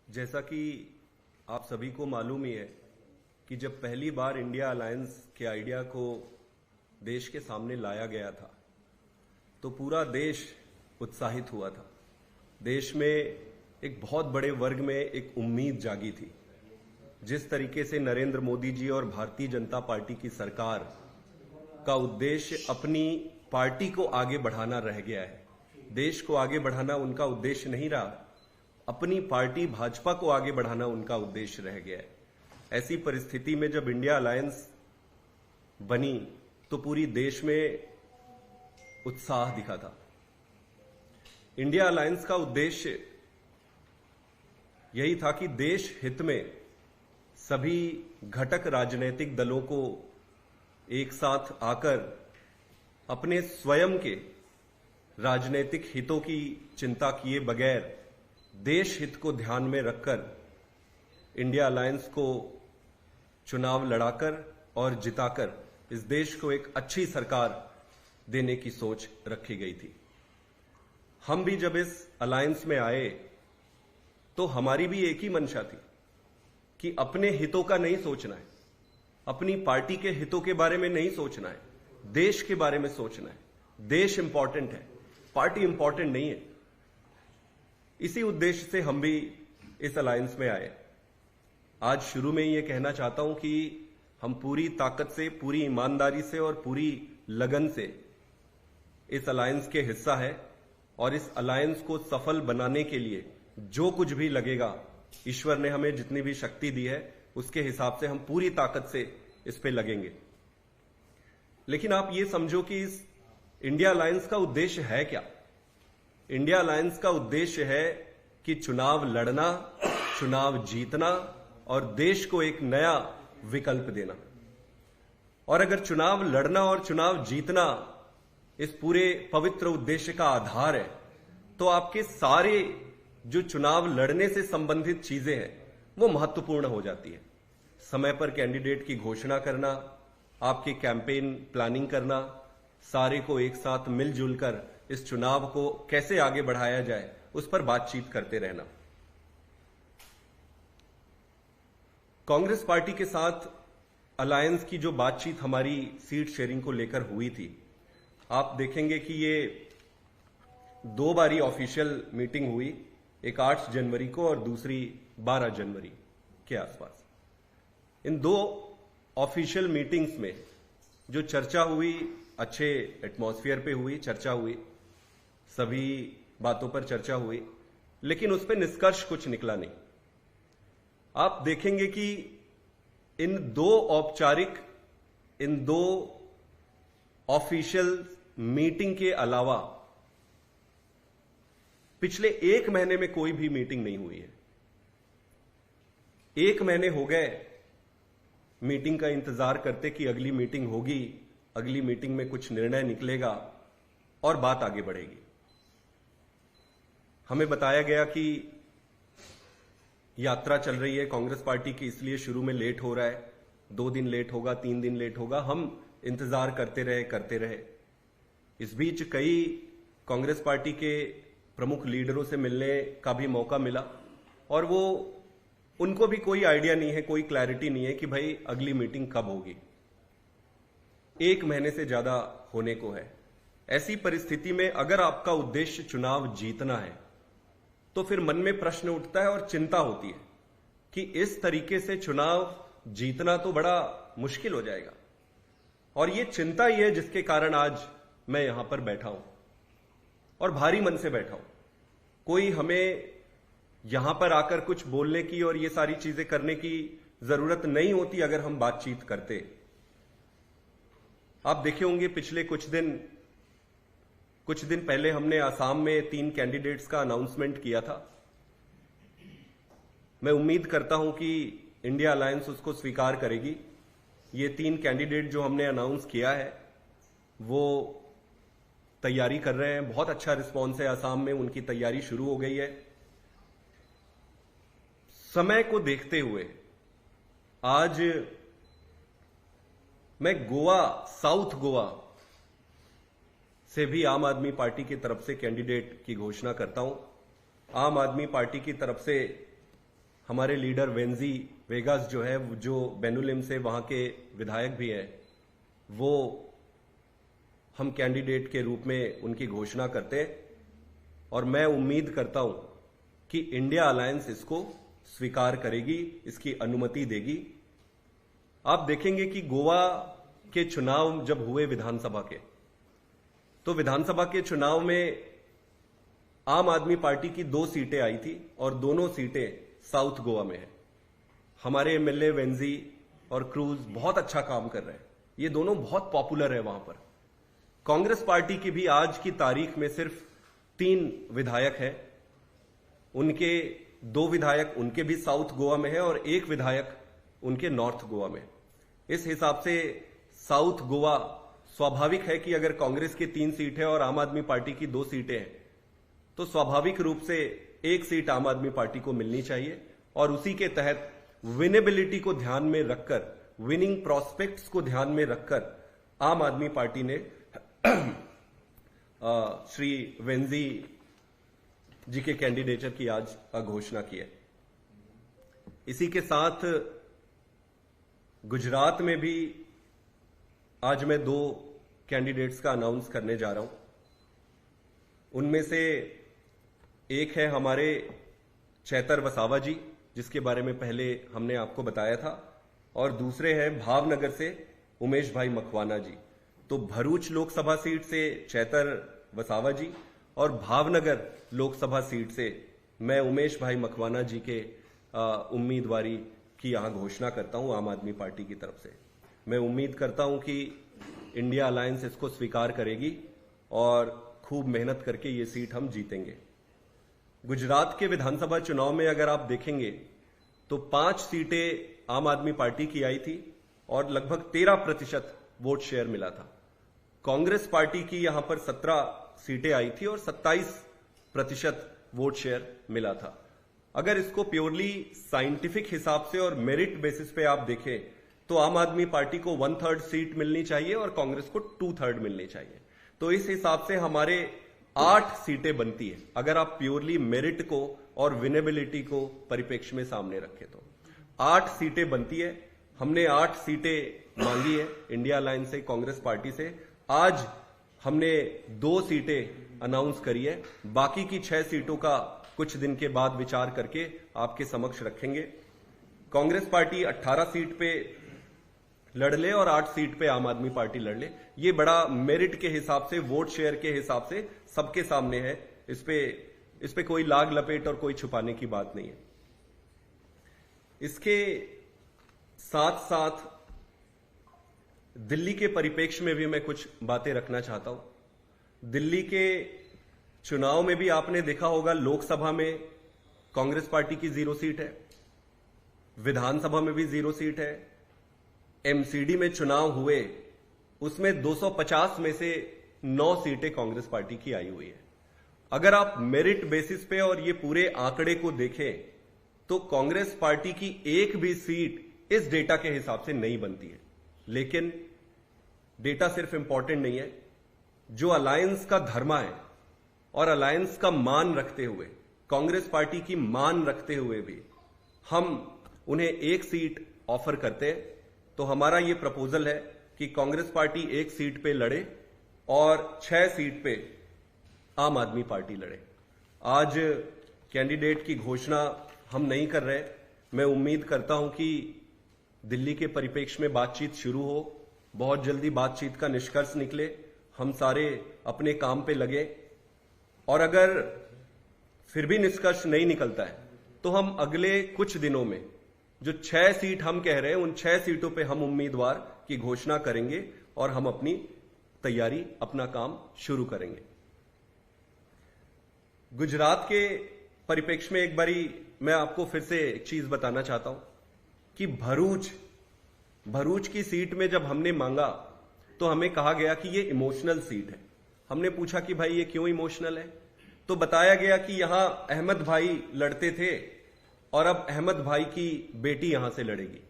जैसा कि आप सभी को मालूम ही है कि जब पहली बार इंडिया अलायंस के आइडिया को देश के सामने लाया गया था तो पूरा देश उत्साहित हुआ था। देश में एक बहुत बड़े वर्ग में एक उम्मीद जागी थी। जिस तरीके से नरेंद्र मोदी जी और भारतीय जनता पार्टी की सरकार का उद्देश्य अपनी पार्टी को आगे बढ़ाना रह गया है, देश को आगे बढ़ाना उनका उद्देश्य नहीं रहा, अपनी पार्टी भाजपा को आगे बढ़ाना उनका उद्देश्य रह गया है। ऐसी परिस्थिति में जब इंडिया अलायंस बनी तो पूरी देश में उत्साह दिखा था। इंडिया अलायंस का उद्देश्य यही था कि देश हित में सभी घटक राजनीतिक दलों को एक साथ आकर अपने स्वयं के राजनीतिक हितों की चिंता किए बगैर देश हित को ध्यान में रखकर इंडिया अलायंस को चुनाव लड़ाकर और जिताकर इस देश को एक अच्छी सरकार देने की सोच रखी गई थी। हम भी जब इस अलायंस में आए तो हमारी भी एक ही मंशा थी कि अपने हितों का नहीं सोचना है, अपनी पार्टी के हितों के बारे में नहीं सोचना है, देश के बारे में सोचना है। देश इंपॉर्टेंट है, पार्टी इंपॉर्टेंट नहीं है। इसी उद्देश्य से हम भी इस अलायंस में आए। आज शुरू में ये कहना चाहता हूं कि हम पूरी ताकत से, पूरी ईमानदारी से और पूरी लगन से इस अलायंस के हिस्सा है और इस अलायंस को सफल बनाने के लिए जो कुछ भी लगेगा, ईश्वर ने हमें जितनी भी शक्ति दी है उसके हिसाब से हम पूरी ताकत से इस पे लगेंगे। लेकिन आप ये समझो कि इस इंडिया अलायंस का उद्देश्य है क्या? इंडिया अलायंस का उद्देश्य है कि चुनाव लड़ना, चुनाव जीतना और देश को एक नया विकल्प देना। और अगर चुनाव लड़ना और चुनाव जीतना इस पूरे पवित्र उद्देश्य का आधार है तो आपके सारे जो चुनाव लड़ने से संबंधित चीजें हैं वो महत्वपूर्ण हो जाती है। समय पर कैंडिडेट की घोषणा करना, आपकी कैंपेन प्लानिंग करना, सारे को एक साथ मिलजुल कर इस चुनाव को कैसे आगे बढ़ाया जाए उस पर बातचीत करते रहना। कांग्रेस पार्टी के साथ अलायंस की जो बातचीत हमारी सीट शेयरिंग को लेकर हुई थी, आप देखेंगे कि ये दो बारी ऑफिशियल मीटिंग हुई, एक 8 जनवरी को और दूसरी 12 जनवरी के आसपास। इन दो ऑफिशियल मीटिंग्स में जो चर्चा हुई, अच्छे एटमॉस्फेयर पे हुई, चर्चा हुई, सभी बातों पर चर्चा हुई, लेकिन उस पर निष्कर्ष कुछ निकला नहीं। आप देखेंगे कि इन दो ऑफिशियल मीटिंग के अलावा पिछले 1 महीने में कोई भी मीटिंग नहीं हुई है। 1 महीने हो गए मीटिंग का इंतजार करते कि अगली मीटिंग होगी, अगली मीटिंग में कुछ निर्णय निकलेगा और बात आगे बढ़ेगी। हमें बताया गया कि यात्रा चल रही है कांग्रेस पार्टी की, इसलिए शुरू में लेट हो रहा है, 2 दिन लेट होगा, 3 दिन लेट होगा। हम इंतजार करते रहे। इस बीच कई कांग्रेस पार्टी के प्रमुख लीडरों से मिलने का भी मौका मिला और उनको भी कोई आइडिया नहीं है, कोई क्लैरिटी नहीं है कि भाई अगली मीटिंग कब होगी। 1 महीने से ज्यादा होने को है। ऐसी परिस्थिति में अगर आपका उद्देश्य चुनाव जीतना है तो फिर मन में प्रश्न उठता है और चिंता होती है कि इस तरीके से चुनाव जीतना तो बड़ा मुश्किल हो जाएगा। और ये चिंता ही है जिसके कारण आज मैं यहां पर बैठा हूं और भारी मन से बैठा हूं। कोई हमें यहां पर आकर कुछ बोलने की और ये सारी चीजें करने की जरूरत नहीं होती अगर हम बातचीत करते। आप देखे होंगे पिछले कुछ दिन पहले हमने आसाम में 3 कैंडिडेट्स का अनाउंसमेंट किया था। मैं उम्मीद करता हूं कि इंडिया अलायंस उसको स्वीकार करेगी। ये 3 कैंडिडेट जो हमने अनाउंस किया है वो तैयारी कर रहे हैं। बहुत अच्छा रिस्पॉन्स है आसाम में, उनकी तैयारी शुरू हो गई है। समय को देखते हुए आज मैं साउथ गोवा से भी आम आदमी पार्टी की तरफ से कैंडिडेट की घोषणा करता हूं। आम आदमी पार्टी की तरफ से हमारे लीडर वेंजी वेगास जो है, जो बेनुलिम से वहां के विधायक भी हैं, वो हम कैंडिडेट के रूप में उनकी घोषणा करते हैं और मैं उम्मीद करता हूं कि इंडिया अलायंस इसको स्वीकार करेगी, इसकी अनुमति देगी। आप देखेंगे कि गोवा के चुनाव जब हुए विधानसभा के, तो विधानसभा के चुनाव में आम आदमी पार्टी की 2 सीटें आई थी और दोनों सीटें साउथ गोवा में है। हमारे एमएलए वेंजी और क्रूज बहुत अच्छा काम कर रहे हैं, ये दोनों बहुत पॉपुलर है वहां पर। कांग्रेस पार्टी की भी आज की तारीख में सिर्फ 3 विधायक हैं, उनके 2 विधायक उनके भी साउथ गोवा में है और 1 विधायक उनके नॉर्थ गोवा में। इस हिसाब से साउथ गोवा स्वाभाविक है कि अगर कांग्रेस की 3 सीट है और आम आदमी पार्टी की 2 सीटें हैं, तो स्वाभाविक रूप से 1 सीट आम आदमी पार्टी को मिलनी चाहिए और उसी के तहत विनेबिलिटी को ध्यान में रखकर, विनिंग प्रोस्पेक्ट्स को ध्यान में रखकर आम आदमी पार्टी ने श्री वेंजी जी के कैंडिडेचर की आज घोषणा की है। इसी के साथ गुजरात में भी आज मैं 2 कैंडिडेट्स का अनाउंस करने जा रहा हूं। उनमें से एक है हमारे चैतर वसावा जी, जिसके बारे में पहले हमने आपको बताया था, और दूसरे हैं भावनगर से उमेश भाई मकवाना जी। तो भरूच लोकसभा सीट से चैतर वसावा जी और भावनगर लोकसभा सीट से मैं उमेश भाई मकवाना जी के उम्मीदवारी की यहां घोषणा करता हूं आम आदमी पार्टी की तरफ से। मैं उम्मीद करता हूं कि इंडिया अलायंस इसको स्वीकार करेगी और खूब मेहनत करके ये सीट हम जीतेंगे। गुजरात के विधानसभा चुनाव में अगर आप देखेंगे तो 5 सीटें आम आदमी पार्टी की आई थी और लगभग 13% वोट शेयर मिला था। कांग्रेस पार्टी की यहां पर 17 सीटें आई थी और 27% वोट शेयर मिला था। अगर इसको प्योरली साइंटिफिक हिसाब से और मेरिट बेसिस पे आप देखें तो आम आदमी पार्टी को 1/3 सीट मिलनी चाहिए और कांग्रेस को 2/3 मिलनी चाहिए। तो इस हिसाब से हमारे 8 सीटें बनती है अगर आप प्योरली मेरिट को और विनेबिलिटी को परिप्रेक्ष्य में सामने रखें तो 8 सीटें बनती है। हमने 8 सीटें मांगी है इंडिया अलायंस से, कांग्रेस पार्टी से। आज हमने 2 सीटें अनाउंस करी है, बाकी की 6 सीटों का कुछ दिन के बाद विचार करके आपके समक्ष रखेंगे। कांग्रेस पार्टी 18 सीट पे लड़ ले और 8 सीट पे आम आदमी पार्टी लड़ ले, ये बड़ा मेरिट के हिसाब से, वोट शेयर के हिसाब से सबके सामने है। इस पे कोई लाग लपेट और कोई छुपाने की बात नहीं है। इसके साथ साथ दिल्ली के परिप्रेक्ष्य में भी मैं कुछ बातें रखना चाहता हूं। दिल्ली के चुनाव में भी आपने देखा होगा, लोकसभा में कांग्रेस पार्टी की 0 सीट है, विधानसभा में भी 0 सीट है, एमसीडी में चुनाव हुए उसमें 250 में से 9 सीटें कांग्रेस पार्टी की आई हुई है। अगर आप मेरिट बेसिस पे और ये पूरे आंकड़े को देखें तो कांग्रेस पार्टी की एक भी सीट इस डेटा के हिसाब से नहीं बनती है। लेकिन डेटा सिर्फ इंपॉर्टेंट नहीं है, जो अलायंस का धर्मा है और अलायंस का मान रखते हुए, कांग्रेस पार्टी की मान रखते हुए भी हम उन्हें 1 सीट ऑफर करते हैं। तो हमारा यह प्रपोजल है कि कांग्रेस पार्टी 1 सीट पे लड़े और 6 सीट पे आम आदमी पार्टी लड़े। आज कैंडिडेट की घोषणा हम नहीं कर रहे। मैं उम्मीद करता हूं कि दिल्ली के परिप्रेक्ष्य में बातचीत शुरू हो, बहुत जल्दी बातचीत का निष्कर्ष निकले, हम सारे अपने काम पे लगे और अगर फिर भी निष्कर्ष नहीं निकलता है तो हम अगले कुछ दिनों में जो 6 सीट हम कह रहे हैं उन 6 सीटों पे हम उम्मीदवार की घोषणा करेंगे और हम अपनी तैयारी, अपना काम शुरू करेंगे। गुजरात के परिप्रेक्ष्य में एक बारी मैं आपको फिर से एक चीज बताना चाहता हूं कि भरूच की सीट में जब हमने मांगा तो हमें कहा गया कि ये इमोशनल सीट है। हमने पूछा कि भाई ये क्यों इमोशनल है, तो बताया गया कि यहां अहमद भाई लड़ते थे और अब अहमद भाई की बेटी यहां से लड़ेगी।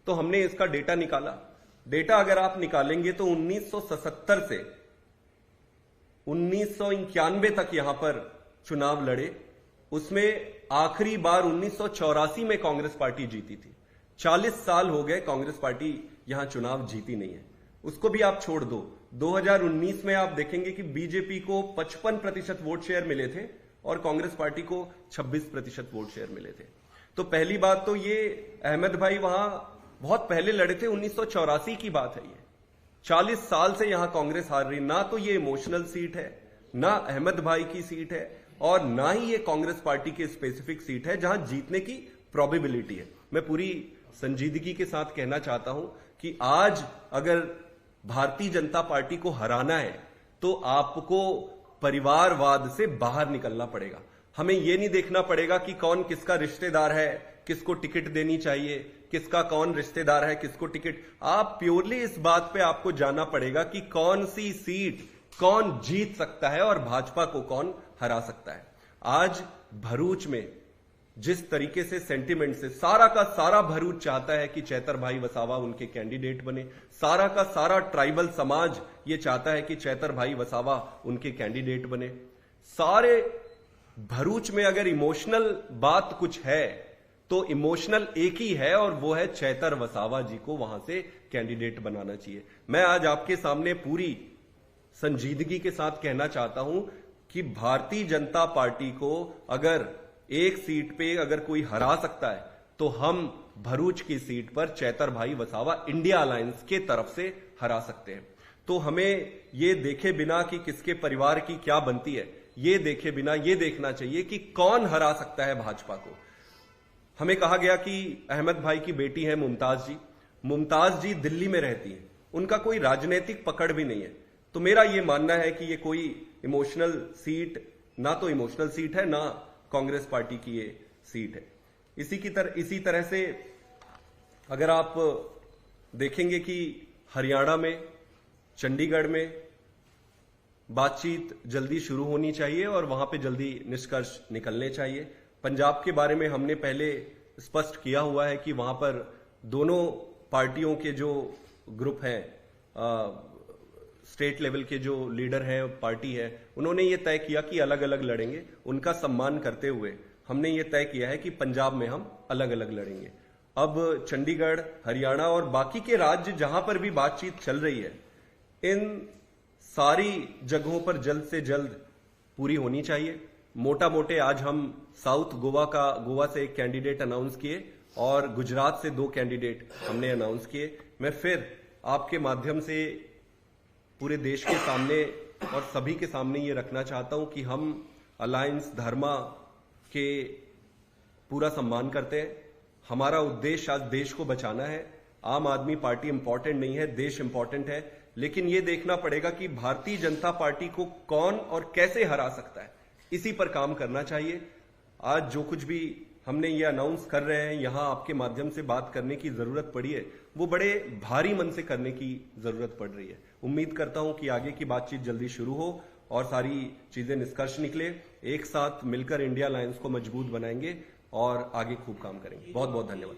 तो हमने इसका डेटा निकाला। डेटा अगर आप निकालेंगे तो 1977 से 1991 तक यहां पर चुनाव लड़े, उसमें आखिरी बार 1984 में कांग्रेस पार्टी जीती थी। 40 साल हो गए कांग्रेस पार्टी यहां चुनाव जीती नहीं है। उसको भी आप छोड़ दो, 2019 में आप देखेंगे कि बीजेपी को 55% वोट शेयर मिले थे और कांग्रेस पार्टी को 26% वोट शेयर मिले थे। तो पहली बात तो ये अहमद भाई वहां बहुत पहले लड़े थे, 1984 की बात है। ये 40 साल से यहां कांग्रेस हार रही, ना तो ये इमोशनल सीट है, ना अहमद भाई की सीट है, और ना ही ये कांग्रेस पार्टी की स्पेसिफिक सीट है जहां जीतने की प्रोबेबिलिटी है। मैं पूरी संजीदगी के साथ कहना चाहता हूं कि आज अगर भारतीय जनता पार्टी को हराना है तो आपको परिवारवाद से बाहर निकलना पड़ेगा। हमें यह नहीं देखना पड़ेगा कि कौन किसका रिश्तेदार है, किसको टिकट देनी चाहिए, किसका कौन रिश्तेदार है, किसको टिकट। आप प्योरली इस बात पे आपको जानना पड़ेगा कि कौन सी सीट कौन जीत सकता है और भाजपा को कौन हरा सकता है। आज भरूच में जिस तरीके से सेंटिमेंट से सारा का सारा भरूच चाहता है कि चैतर भाई वसावा उनके कैंडिडेट बने, सारा का सारा ट्राइबल समाज ये चाहता है कि चैतर भाई वसावा उनके कैंडिडेट बने। सारे भरूच में अगर इमोशनल बात कुछ है तो इमोशनल एक ही है, और वो है चैतर वसावा जी को वहां से कैंडिडेट बनाना चाहिए। मैं आज आपके सामने पूरी संजीदगी के साथ कहना चाहता हूं कि भारतीय जनता पार्टी को अगर एक सीट पे अगर कोई हरा सकता है तो हम भरूच की सीट पर चैतर भाई वसावा इंडिया अलायंस के तरफ से हरा सकते हैं। तो हमें ये देखे बिना कि किसके परिवार की क्या बनती है, ये देखे बिना ये देखना चाहिए कि कौन हरा सकता है भाजपा को। हमें कहा गया कि अहमद भाई की बेटी है मुमताज जी। मुमताज जी दिल्ली में रहती है, उनका कोई राजनीतिक पकड़ भी नहीं है। तो मेरा यह मानना है कि ये कोई इमोशनल सीट, ना तो इमोशनल सीट है, ना कांग्रेस पार्टी की ये सीट है। इसी तरह से अगर आप देखेंगे कि हरियाणा में, चंडीगढ़ में बातचीत जल्दी शुरू होनी चाहिए और वहां पे जल्दी निष्कर्ष निकलने चाहिए। पंजाब के बारे में हमने पहले स्पष्ट किया हुआ है कि वहां पर दोनों पार्टियों के जो ग्रुप हैं, स्टेट लेवल के जो लीडर हैं, पार्टी है, उन्होंने ये तय किया कि अलग अलग लड़ेंगे। उनका सम्मान करते हुए हमने ये तय किया है कि पंजाब में हम अलग अलग लड़ेंगे। अब चंडीगढ़, हरियाणा और बाकी के राज्य जहां पर भी बातचीत चल रही है, इन सारी जगहों पर जल्द से जल्द पूरी होनी चाहिए। मोटा मोटे आज हम साउथ गोवा से एक कैंडिडेट अनाउंस किए और गुजरात से 2 कैंडिडेट हमने अनाउंस किए। मैं फिर आपके माध्यम से पूरे देश के सामने और सभी के सामने ये रखना चाहता हूं कि हम अलायंस धर्मा के पूरा सम्मान करते हैं। हमारा उद्देश्य आज देश को बचाना है। आम आदमी पार्टी इंपॉर्टेंट नहीं है, देश इंपॉर्टेंट है। लेकिन यह देखना पड़ेगा कि भारतीय जनता पार्टी को कौन और कैसे हरा सकता है, इसी पर काम करना चाहिए। आज जो कुछ भी हमने ये अनाउंस कर रहे हैं, यहां आपके माध्यम से बात करने की जरूरत पड़ी है, वो बड़े भारी मन से करने की जरूरत पड़ रही है। उम्मीद करता हूं कि आगे की बातचीत जल्दी शुरू हो और सारी चीजें निष्कर्ष निकले। एक साथ मिलकर इंडिया अलायंस को मजबूत बनाएंगे और आगे खूब काम करेंगे। बहुत बहुत धन्यवाद।